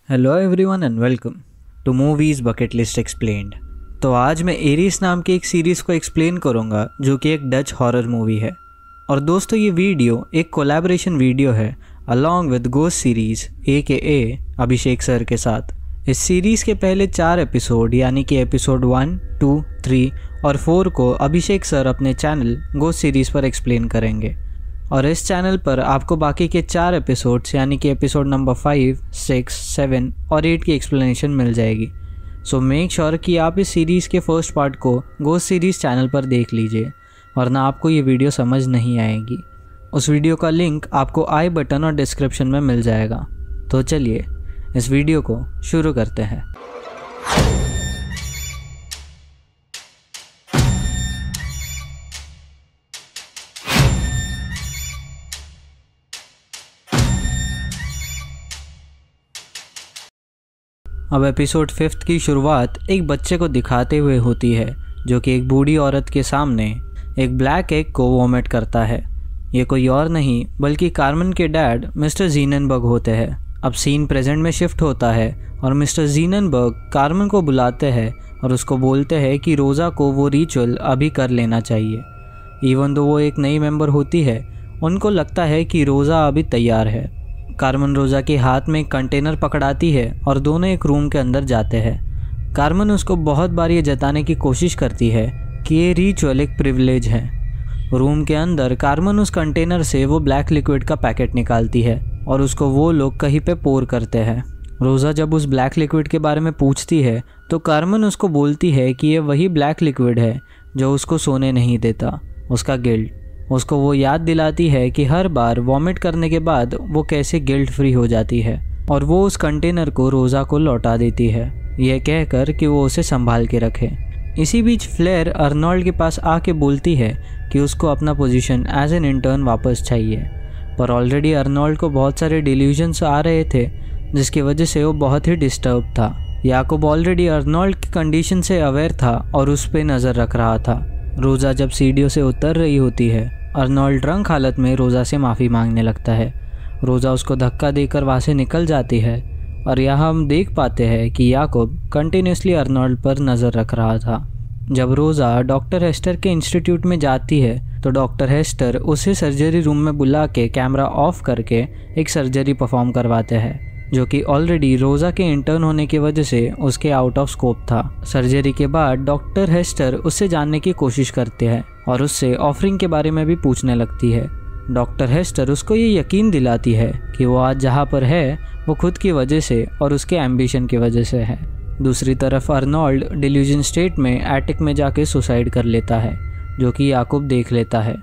Hello everyone and welcome to movies bucket list explained. तो आज मैं एरिस नाम की एक सीरीज़ को एक्सप्लेन करूंगा जो कि एक डच हॉरर मूवी है। और दोस्तों ये वीडियो एक कोलैबोरेशन वीडियो है along with ghost series AKA Abhishek sir के साथ। इस सीरीज़ के पहले 4 एपिसोड यानी कि एपिसोड 1, 2, 3 और 4 को अभिषेक सर अपने चैनल गोस्ट सीरीज़ पर एक्सप्लेन करेंगे और इस चैनल पर आपको बाकी के 4 एपिसोड्स यानी कि एपिसोड नंबर 5, 6, 7 और 8 की एक्सप्लेनेशन मिल जाएगी। सो मेक श्योर कि आप इस सीरीज़ के फर्स्ट पार्ट को गोस्ट सीरीज़ चैनल पर देख लीजिए वरना आपको ये वीडियो समझ नहीं आएगी। उस वीडियो का लिंक आपको आई बटन और डिस्क्रिप्शन में मिल जाएगा। तो चलिए इस वीडियो को शुरू करते हैं। अब एपिसोड 5 की शुरुआत एक बच्चे को दिखाते हुए होती है जो कि एक बूढ़ी औरत के सामने एक ब्लैक एग को वॉमिट करता है। ये कोई और नहीं बल्कि कार्मेन के डैड मिस्टर ज़ीननबर्ग होते हैं। अब सीन प्रेजेंट में शिफ्ट होता है और मिस्टर ज़ीननबर्ग कार्मेन को बुलाते हैं और उसको बोलते हैं कि रोज़ा को वो रिचुअल अभी कर लेना चाहिए। इवन दो वो एक नई मेंबर होती है, उनको लगता है कि रोज़ा अभी तैयार है। कार्मेन रोज़ा के हाथ में एक कंटेनर पकड़ाती है और दोनों एक रूम के अंदर जाते हैं। कार्मेन उसको बहुत बार ये जताने की कोशिश करती है कि ये रिचुअल एक प्रिविलेज है। रूम के अंदर कार्मेन उस कंटेनर से वो ब्लैक लिक्विड का पैकेट निकालती है और उसको वो लोग कहीं पे पोर करते हैं। रोज़ा जब उस ब्लैक लिक्विड के बारे में पूछती है तो कार्मेन उसको बोलती है कि ये वही ब्लैक लिक्विड है जो उसको सोने नहीं देता, उसका गिल्ट। उसको वो याद दिलाती है कि हर बार वॉमिट करने के बाद वो कैसे गिल्ट फ्री हो जाती है और वो उस कंटेनर को रोज़ा को लौटा देती है, यह कहकर कि वो उसे संभाल के रखे। इसी बीच फ्लेयर अर्नोल्ड के पास आके बोलती है कि उसको अपना पोजीशन एज एन इंटर्न वापस चाहिए, पर ऑलरेडी अर्नोल्ड को बहुत सारे डिल्यूजन्स आ रहे थे जिसकी वजह से वो बहुत ही डिस्टर्ब था। याकूब ऑलरेडी अर्नोल्ड की कंडीशन से अवेयर था और उस पर नज़र रख रहा था। रोज़ा जब सीढ़ियों से उतर रही होती है, अर्नोल्ड ड्रंक हालत में रोज़ा से माफ़ी मांगने लगता है। रोज़ा उसको धक्का देकर वहाँ से निकल जाती है और यहाँ हम देख पाते हैं कि याकूब कंटिन्यूसली अर्नोल्ड पर नज़र रख रहा था। जब रोज़ा डॉक्टर हेस्टर के इंस्टीट्यूट में जाती है तो डॉक्टर हेस्टर उसे सर्जरी रूम में बुला के कैमरा ऑफ करके एक सर्जरी परफॉर्म करवाते हैं जो कि ऑलरेडी रोज़ा के इंटर्न होने की वजह से उसके आउट ऑफ स्कोप था। सर्जरी के बाद डॉक्टर हेस्टर उससे जानने की कोशिश करते हैं और उससे ऑफरिंग के बारे में भी पूछने लगती है। डॉक्टर हेस्टर उसको ये यकीन दिलाती है कि वो आज जहाँ पर है वो खुद की वजह से और उसके एम्बिशन की वजह से है। दूसरी तरफ अर्नोल्ड डिल्यूजन स्टेट में एटिक में जाके सुसाइड कर लेता है जो कि याकूब देख लेता है।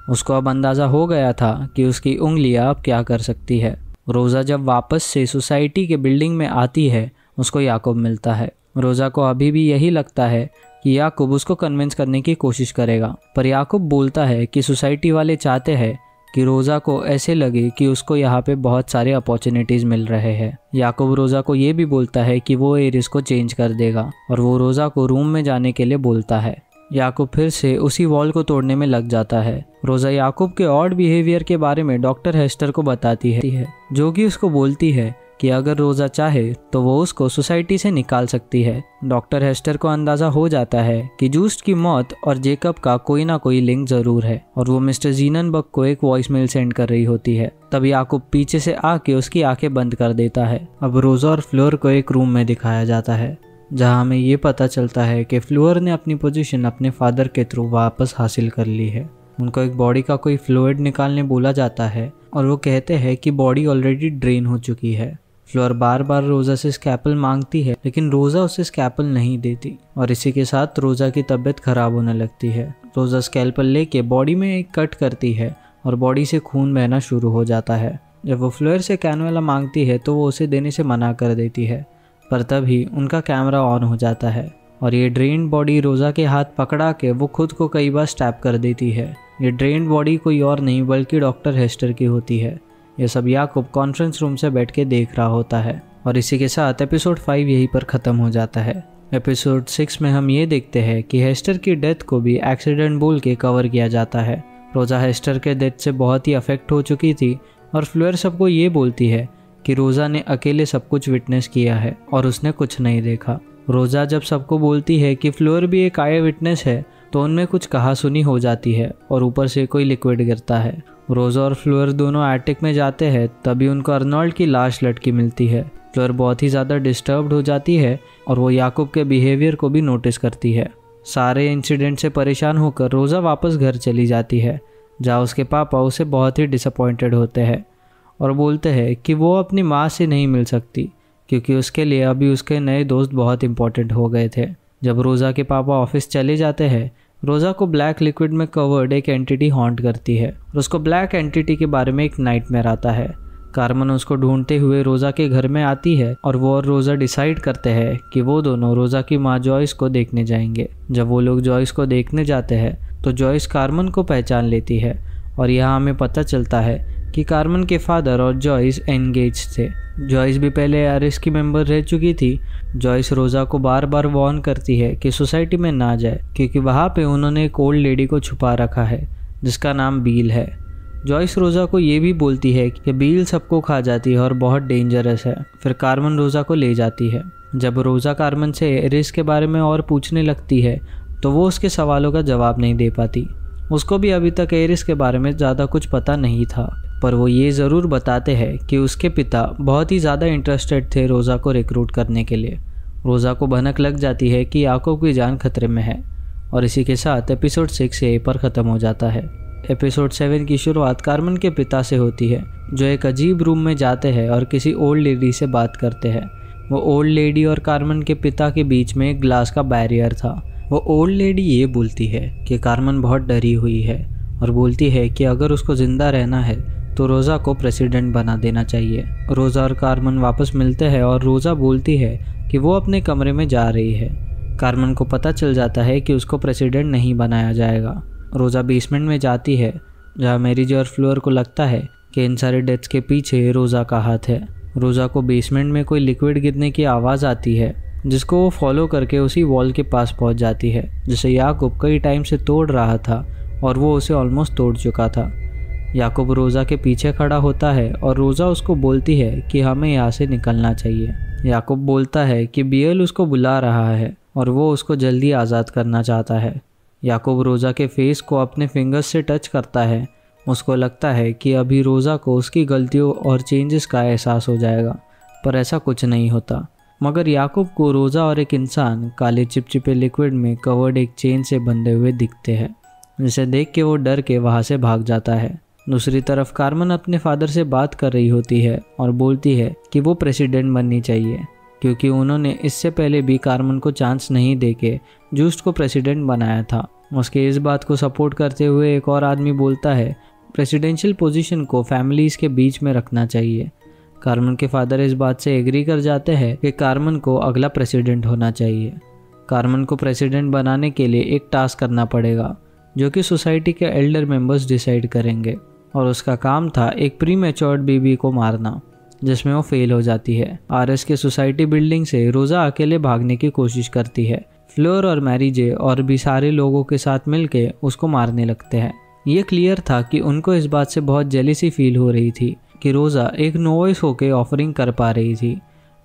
उसको अब अंदाज़ा हो गया था कि उसकी उंगलियाँ अब क्या कर सकती है। रोज़ा जब वापस से सोसाइटी के बिल्डिंग में आती है उसको याकूब मिलता है। रोज़ा को अभी भी यही लगता है कि याकूब उसको कन्विंस करने की कोशिश करेगा, पर याकूब बोलता है कि सोसाइटी वाले चाहते हैं कि रोज़ा को ऐसे लगे कि उसको यहाँ पे बहुत सारे अपॉर्चुनिटीज़ मिल रहे हैं। याकूब रोज़ा को ये भी बोलता है कि वो एरिस को चेंज कर देगा और वो रोज़ा को रूम में जाने के लिए बोलता है। याकूब फिर से उसी वॉल को तोड़ने में लग जाता है। रोज़ा याकूब के ऑड बिहेवियर के बारे में डॉक्टर हेस्टर को बताती है जो कि उसको बोलती है कि अगर रोज़ा चाहे तो वो उसको सोसाइटी से निकाल सकती है। डॉक्टर हेस्टर को अंदाज़ा हो जाता है कि जूस्ट की मौत और जेकब का कोई ना कोई लिंक ज़रूर है और वो मिस्टर ज़ीननबर्ग को एक वॉइस मेल सेंड कर रही होती है। तब याकूब पीछे से आके उसकी आंखें बंद कर देता है। अब रोज़ा और फ्लोर को एक रूम में दिखाया जाता है जहाँ हमें ये पता चलता है कि फ्लोर ने अपनी पोजीशन अपने फादर के थ्रू वापस हासिल कर ली है। उनको एक बॉडी का कोई फ्लूइड निकालने बोला जाता है और वो कहते हैं कि बॉडी ऑलरेडी ड्रेन हो चुकी है। फ्लोर बार बार रोज़ा से स्कैपल मांगती है लेकिन रोज़ा उसे स्कैपल नहीं देती और इसी के साथ रोज़ा की तबीयत खराब होने लगती है। रोज़ा स्कैल्पल लेके बॉडी में एक कट करती है और बॉडी से खून बहना शुरू हो जाता है। जब वो फ्लोर से कैनुला मांगती है तो वो उसे देने से मना कर देती है, पर तभी उनका कैमरा ऑन हो जाता है और ये ड्रेन्ड बॉडी रोज़ा के हाथ पकड़ा के वो खुद को कई बार स्टैप कर देती है। ये ड्रेन्ड बॉडी कोई और नहीं बल्कि डॉक्टर हेस्टर की होती है। ये सब याकूब कॉन्फ्रेंस रूम से बैठ के देख रहा होता है और इसी के साथ एपिसोड 5 यहीं पर ख़त्म हो जाता है। एपिसोड 6 में हम ये देखते हैं कि हेस्टर की डेथ को भी एक्सीडेंट बोल के कवर किया जाता है। रोज़ा हेस्टर के डेथ से बहुत ही अफेक्ट हो चुकी थी और फ्लोर सबको ये बोलती है कि रोज़ा ने अकेले सब कुछ विटनेस किया है और उसने कुछ नहीं देखा। रोज़ा जब सबको बोलती है कि फ्लोर भी एक आई विटनेस है तो उनमें कुछ कहासुनी हो जाती है और ऊपर से कोई लिक्विड गिरता है। रोज़ा और फ्लोर दोनों एटिक में जाते हैं, तभी उनको अर्नोल्ड की लाश लटकी मिलती है। फ्लोर बहुत ही ज़्यादा डिस्टर्ब्ड हो जाती है और वो याकूब के बिहेवियर को भी नोटिस करती है। सारे इंसिडेंट से परेशान होकर रोज़ा वापस घर चली जाती है, जहाँ उसके पापा उसे बहुत ही डिसअपॉइंटेड होते हैं और बोलते हैं कि वो अपनी माँ से नहीं मिल सकती क्योंकि उसके लिए अभी उसके नए दोस्त बहुत इंपॉर्टेंट हो गए थे। जब रोज़ा के पापा ऑफिस चले जाते हैं, रोज़ा को ब्लैक लिक्विड में कवर्ड एक एंटिटी हॉन्ट करती है और उसको ब्लैक एंटिटी के बारे में एक नाइटमेयर आता है। कार्मन उसको ढूंढते हुए रोज़ा के घर में आती है और वो और रोज़ा डिसाइड करते हैं कि वो दोनों रोज़ा की माँ जॉयस को देखने जाएंगे। जब वो लोग जॉयस को देखने जाते हैं तो जॉयस कार्मन को पहचान लेती है और यहाँ हमें पता चलता है कि कार्मन के फादर और जॉयस एंगेज थे। जॉयस भी पहले आरएस की मेंबर रह चुकी थी। जॉयस रोज़ा को बार बार वार्न करती है कि सोसाइटी में ना जाए क्योंकि वहाँ पे उन्होंने एक ओल्ड लेडी को छुपा रखा है जिसका नाम बील है। जॉयस रोज़ा को ये भी बोलती है कि बील सबको खा जाती है और बहुत डेंजरस है। फिर कार्मन रोज़ा को ले जाती है। जब रोज़ा कार्मन से एरिस के बारे में और पूछने लगती है तो वो उसके सवालों का जवाब नहीं दे पाती। उसको भी अभी तक एरिस के बारे में ज़्यादा कुछ पता नहीं था, पर वो ये ज़रूर बताते हैं कि उसके पिता बहुत ही ज़्यादा इंटरेस्टेड थे रोज़ा को रिक्रूट करने के लिए। रोज़ा को भनक लग जाती है कि याकूब की जान खतरे में है और इसी के साथ एपिसोड 6 यहीं पर ख़त्म हो जाता है। एपिसोड 7 की शुरुआत कार्मन के पिता से होती है, जो एक अजीब रूम में जाते हैं और किसी ओल्ड लेडी से बात करते हैं। वो ओल्ड लेडी और कार्मन के पिता के बीच में एक ग्लास का बैरियर था। वो ओल्ड लेडी ये बोलती है कि कार्मन बहुत डरी हुई है और बोलती है कि अगर उसको ज़िंदा रहना है तो रोज़ा को प्रेसिडेंट बना देना चाहिए। रोज़ा और कार्मन वापस मिलते हैं और रोज़ा बोलती है कि वो अपने कमरे में जा रही है। कार्मन को पता चल जाता है कि उसको प्रेसिडेंट नहीं बनाया जाएगा। रोज़ा बेसमेंट में जाती है, जहाँ मैरीज और फ्लोर को लगता है कि इन सारे डेथ्स के पीछे रोज़ा का हाथ है। रोज़ा को बेसमेंट में कोई लिक्विड गिरने की आवाज़ आती है, जिसको वो फॉलो करके उसी वॉल के पास पहुंच जाती है जिसे याकूब कई टाइम से तोड़ रहा था और वो उसे ऑलमोस्ट तोड़ चुका था। याकूब रोज़ा के पीछे खड़ा होता है और रोज़ा उसको बोलती है कि हमें यहाँ से निकलना चाहिए। याकूब बोलता है कि बीएल उसको बुला रहा है और वो उसको जल्दी आज़ाद करना चाहता है। याकूब रोज़ा के फेस को अपने फिंगर्स से टच करता है। उसको लगता है कि अभी रोज़ा को उसकी गलतियों और चेंजेस का एहसास हो जाएगा, पर ऐसा कुछ नहीं होता। मगर याकूब को रोज़ा और एक इंसान काले चिपचिपे लिक्विड में कवर्ड एक चेन से बंधे हुए दिखते हैं, जिसे देख के वो डर के वहाँ से भाग जाता है। दूसरी तरफ कार्मन अपने फादर से बात कर रही होती है और बोलती है कि वो प्रेसिडेंट बननी चाहिए, क्योंकि उन्होंने इससे पहले भी कार्मन को चांस नहीं देके जूस्ट को प्रेसिडेंट बनाया था। उसके इस बात को सपोर्ट करते हुए एक और आदमी बोलता है प्रेसिडेंशियल पोजीशन को फैमिलीज़ के बीच में रखना चाहिए। कार्मन के फादर इस बात से एग्री कर जाते हैं कि कार्मन को अगला प्रेसिडेंट होना चाहिए। कार्मन को प्रेसिडेंट बनाने के लिए एक टास्क करना पड़ेगा, जो कि सोसाइटी के एल्डर मेंबर्स डिसाइड करेंगे, और उसका काम था एक प्री मैच्योर्ड बेबी को मारना, जिसमें वो फेल हो जाती है। आरएस के सोसाइटी बिल्डिंग से रोज़ा अकेले भागने की कोशिश करती है। फ्लोर और मैरी जे और भी सारे लोगों के साथ मिलके उसको मारने लगते हैं। ये क्लियर था कि उनको इस बात से बहुत जेलिसी फील हो रही थी कि रोज़ा एक नोवाइस होके ऑफरिंग कर पा रही थी।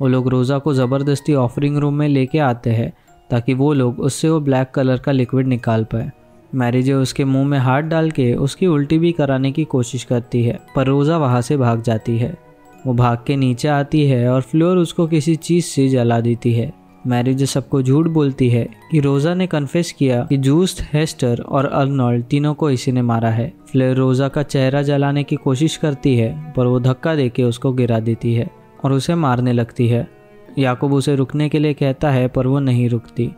वो लोग रोज़ा को ज़बरदस्ती ऑफरिंग रूम में लेके आते हैं ताकि वो लोग उससे वो ब्लैक कलर का लिक्विड निकाल पाए। मैरी जे उसके मुंह में हाथ डाल के उसकी उल्टी भी कराने की कोशिश करती है, पर रोज़ा वहाँ से भाग जाती है। वो भाग के नीचे आती है और फ्लोर उसको किसी चीज़ से जला देती है। मैरी जे सबको झूठ बोलती है कि रोज़ा ने कन्फेस किया कि जूस्ट, हेस्टर और अर्नोल्ड तीनों को इसी ने मारा है। फ्लेयर रोज़ा का चेहरा जलाने की कोशिश करती है, पर वो धक्का देके उसको गिरा देती है और उसे मारने लगती है। याकूब उसे रुकने के लिए कहता है, पर वो नहीं रुकती।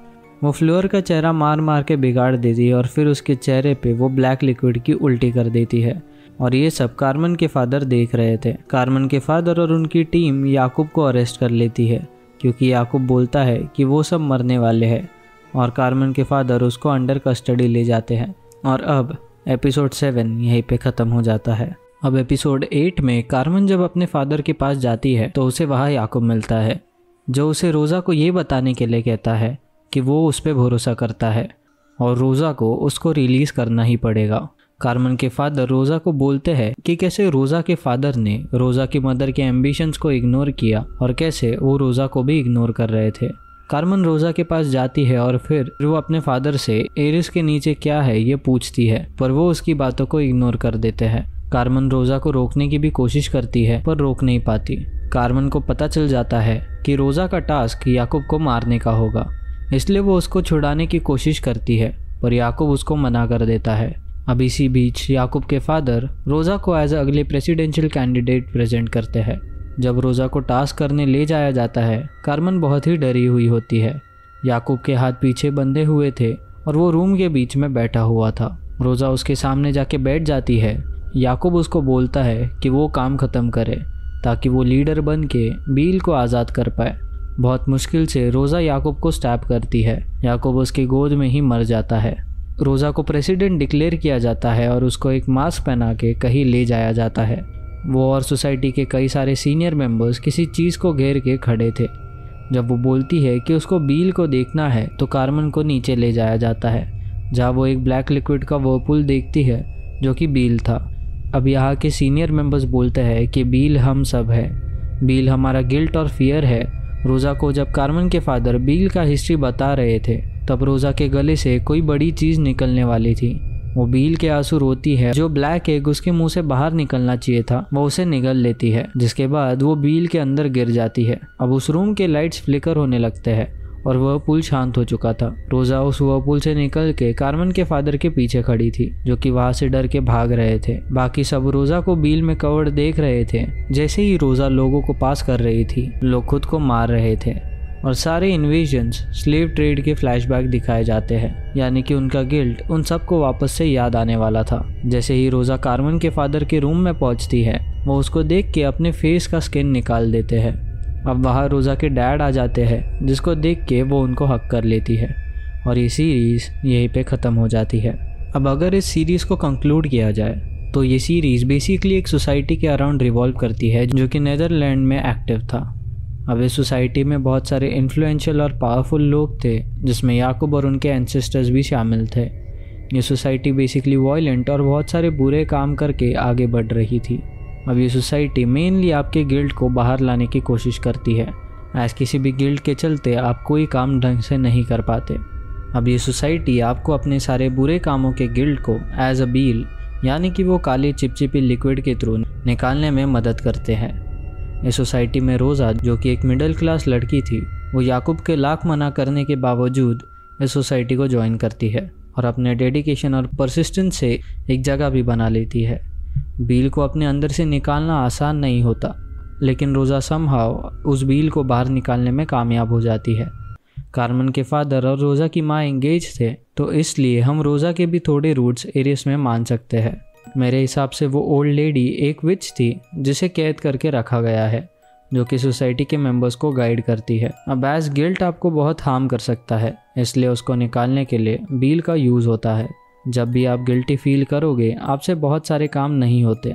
वो फ्लोर का चेहरा मार मार के बिगाड़ देती है और फिर उसके चेहरे पे वो ब्लैक लिक्विड की उल्टी कर देती है। और ये सब कार्मन के फादर देख रहे थे। कार्मन के फादर और उनकी टीम याकूब को अरेस्ट कर लेती है, क्योंकि याकूब बोलता है कि वो सब मरने वाले हैं, और कार्मन के फादर उसको अंडर कस्टडी ले जाते हैं। और अब एपिसोड 7 यहीं पे ख़त्म हो जाता है। अब एपिसोड 8 में कार्मन जब अपने फादर के पास जाती है तो उसे वहाँ याकूब मिलता है, जो उसे रोज़ा को ये बताने के लिए कहता है कि वो उस पर भरोसा करता है और रोज़ा को उसको रिलीज़ करना ही पड़ेगा। कार्मेन के फादर रोज़ा को बोलते हैं कि कैसे रोज़ा के फादर ने रोज़ा की मदर के एम्बिशंस को इग्नोर किया और कैसे वो रोज़ा को भी इग्नोर कर रहे थे। कार्मेन रोज़ा के पास जाती है और फिर वो अपने फादर से एरिस के नीचे क्या है ये पूछती है, पर वो उसकी बातों को इग्नोर कर देते हैं। कार्मेन रोज़ा को रोकने की भी कोशिश करती है पर रोक नहीं पाती। कार्मेन को पता चल जाता है कि रोज़ा का टास्क याकूब को मारने का होगा, इसलिए वो उसको छुड़ाने की कोशिश करती है, पर याकूब उसको मना कर देता है। अब इसी बीच याकूब के फादर रोज़ा को एज अगले प्रेसिडेंशियल कैंडिडेट प्रेजेंट करते हैं। जब रोज़ा को टास्क करने ले जाया जाता है, कार्मेन बहुत ही डरी हुई होती है। याकूब के हाथ पीछे बंधे हुए थे और वो रूम के बीच में बैठा हुआ था। रोज़ा उसके सामने जाके बैठ जाती है। याकूब उसको बोलता है कि वो काम ख़त्म करे ताकि वो लीडर बन के बील को आज़ाद कर पाए। बहुत मुश्किल से रोज़ा याकूब को स्टैप करती है। याकूब उसकी गोद में ही मर जाता है। रोज़ा को प्रेसिडेंट डिक्लेयर किया जाता है और उसको एक मास्क पहना के कहीं ले जाया जाता है। वो और सोसाइटी के कई सारे सीनियर मेंबर्स किसी चीज़ को घेर के खड़े थे। जब वो बोलती है कि उसको बील को देखना है तो कार्मेन को नीचे ले जाया जाता है, जहाँ वो एक ब्लैक लिक्विड का वर्लपूल देखती है जो कि बील था। अब यहाँ के सीनियर मेंबर्स बोलते हैं कि बील हम सब है, बील हमारा गिल्ट और फियर है। रोज़ा को जब कार्मेन के फादर बील का हिस्ट्री बता रहे थे तब रोज़ा के गले से कोई बड़ी चीज़ निकलने वाली थी। वो बील के आंसू रोती है। जो ब्लैक एग उसके मुंह से बाहर निकलना चाहिए था वो उसे निगल लेती है, जिसके बाद वो बील के अंदर गिर जाती है। अब उस रूम के लाइट्स फ्लिकर होने लगते हैं और वह पुल शांत हो चुका था। रोज़ा उस पुल से निकल के कार्मेन के फादर के पीछे खड़ी थी, जो कि वहां से डर के भाग रहे थे। बाकी सब रोज़ा को बील में कवर्ड देख रहे थे। जैसे ही रोज़ा लोगों को पास कर रही थी, लोग खुद को मार रहे थे और सारे इन्वेजन्स स्लेव ट्रेड के फ्लैशबैक दिखाए जाते हैं, यानी कि उनका गिल्ट उन सबको वापस से याद आने वाला था। जैसे ही रोज़ा कार्मेन के फादर के रूम में पहुंचती है, वो उसको देख के अपने फेस का स्किन निकाल देते हैं। अब वहाँ रोज़ा के डैड आ जाते हैं, जिसको देख के वो उनको हक कर लेती है और ये सीरीज़ यहीं पे ख़त्म हो जाती है। अब अगर इस सीरीज़ को कंक्लूड किया जाए तो ये सीरीज़ बेसिकली एक सोसाइटी के अराउंड रिवॉल्व करती है जो कि नीदरलैंड में एक्टिव था। अब इस सोसाइटी में बहुत सारे इन्फ्लुएंशियल और पावरफुल लोग थे, जिसमें याकूब और उनके एंसेस्टर्स भी शामिल थे। ये सोसाइटी बेसिकली वॉयलेंट और बहुत सारे बुरे काम करके आगे बढ़ रही थी। अब ये सोसाइटी मेनली आपके गिल्ड को बाहर लाने की कोशिश करती है, एज किसी भी गिल्ड के चलते आप कोई काम ढंग से नहीं कर पाते। अब ये सोसाइटी आपको अपने सारे बुरे कामों के गिल्ड को एज अ बील, यानी कि वो काली चिपचिपी लिक्विड के थ्रू निकालने में मदद करते हैं। इस सोसाइटी में रोज़ा, जो कि एक मिडिल क्लास लड़की थी, वो याकूब के लाख मना करने के बावजूद इस सोसाइटी को ज्वाइन करती है और अपने डेडिकेशन और परसिस्टेंस से एक जगह भी बना लेती है। बील को अपने अंदर से निकालना आसान नहीं होता, लेकिन रोज़ा समहाउ उस बील को बाहर निकालने में कामयाब हो जाती है। कार्मेन के फादर और रोज़ा की माँ एंगेज थे, तो इसलिए हम रोज़ा के भी थोड़े रूट्स एरिस में मान सकते हैं। मेरे हिसाब से वो ओल्ड लेडी एक विच थी जिसे कैद करके रखा गया है, जो कि सोसाइटी के मेंबर्स को गाइड करती है। अब एज गिल्ट आपको बहुत हार्म कर सकता है, इसलिए उसको निकालने के लिए बील का यूज़ होता है। जब भी आप गिल्टी फील करोगे, आपसे बहुत सारे काम नहीं होते।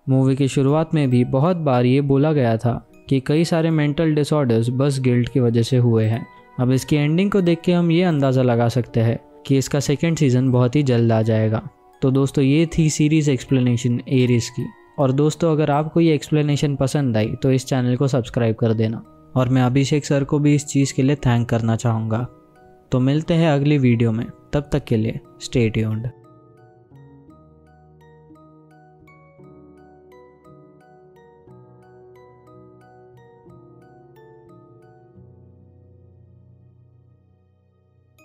मूवी की शुरुआत में भी बहुत बार ये बोला गया था कि कई सारे मेंटल डिसऑर्डर्स बस गिल्ट की वजह से हुए हैं। अब इसकी एंडिंग को देख के हम ये अंदाज़ा लगा सकते हैं कि इसका सेकेंड सीज़न बहुत ही जल्द आ जाएगा। तो दोस्तों, ये थी सीरीज़ एक्सप्लेनेशन एरिस की। और दोस्तों, अगर आपको ये एक्सप्लेनेशन पसंद आई तो इस चैनल को सब्सक्राइब कर देना, और मैं अभिषेक सर को भी इस चीज़ के लिए थैंक करना चाहूँगा। तो मिलते हैं अगली वीडियो में, तब तक के लिए स्टे ट्यून्ड।